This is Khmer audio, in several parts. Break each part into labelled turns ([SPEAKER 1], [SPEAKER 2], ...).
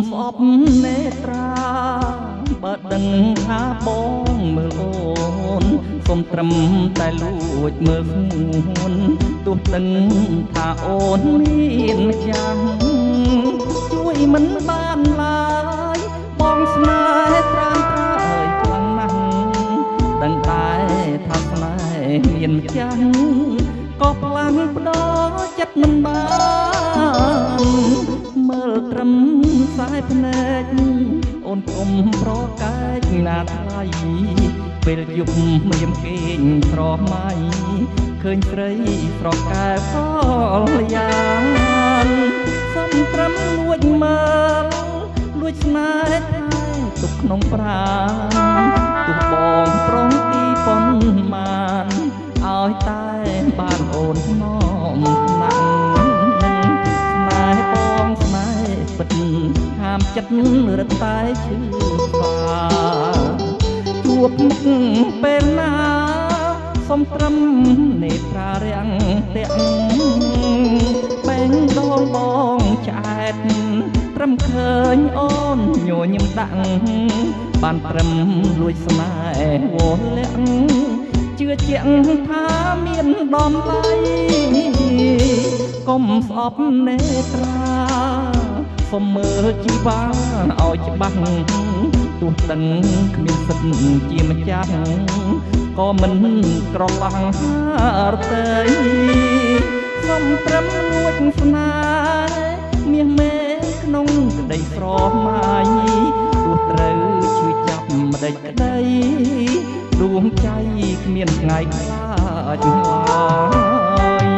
[SPEAKER 1] ស្អប់នេត្រាបើដឹងថាបងមើលអូនសូមត្រឹមតែលួចមើលខ្លួនទោះដឹងថាអូនមានម្ចាស់ជួយមិនបានឡើយបងស្នេហ៍ត្រាំត្រើយខ្លាំងណាស់ដឹងតែថាស្នេហ៍មានម្ចាស់ក៏ផ្លាំងផ្ដោចិត្តមិនបានមើលត្រឹមខ្សែភ្នែកអូនគុំប្រកែកណាថ្លៃពេលយប់មានគេងស្រមៃឃើញស្រីស្រកែវលយ៉ាងសំត្រឹមលួចមើលលួចស្នេហ៍តែទុកក្នុងប្រាណទោះបងប្រងទីប៉ុន្មានឲ្យតែបានអូនងំណាក់ស្នេហ៍បងស្នេហ៍ពិតហាមចិត្តរត់តែឈឺស្វាជួបមុខពេលណាសុំត្រឹមនេត្រារាំងតាក់បែងដងបងឆ្អែតត្រឹមឃើញអូនញញឹមដាក់បានត្រឹមលួចស្នេហ៍វល់លាក់ជឿជាក់ថាមានដំឡៃកុំស្អប់នេត្រាសូមមើលជីវ៉ាឲ្យច្បាស់ទោះដឹងគ្មានសិទ្ធជាម្ចាស់ក៏មិនក្រឡាំងរទេសូមត្រឹមលួចស្នេហ៍មាសមេក្នុងក្តីស្រមៃទោះត្រូវឈឺចាប់ម្ដេចក្តីដួងใจគ្មានថ្ងៃខ្លាចឡើយ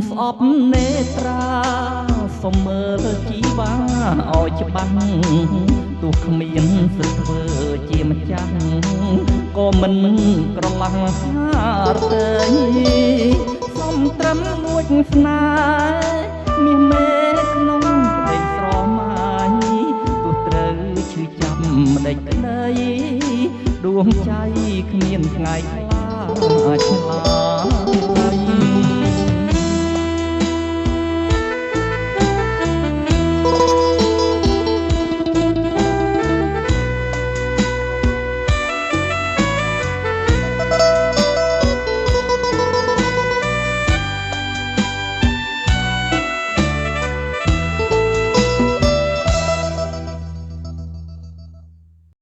[SPEAKER 1] ស្អប់នេត្រាសូមមើលជីវ៉ាឲ្យច្បាស់ទោះគ្មានសិទ្ធធ្វើជាម្ចាស់ក៏មិនក្រឡាំងហារទេសូមត្រឹមលួចស្នេហ៍មាសមេក្នុងក្តីស្រមៃទោះត្រូវឈឺចាប់ម្ដេចក្តីដួងใจគ្មានថ្ងៃខ្លាចឡើយ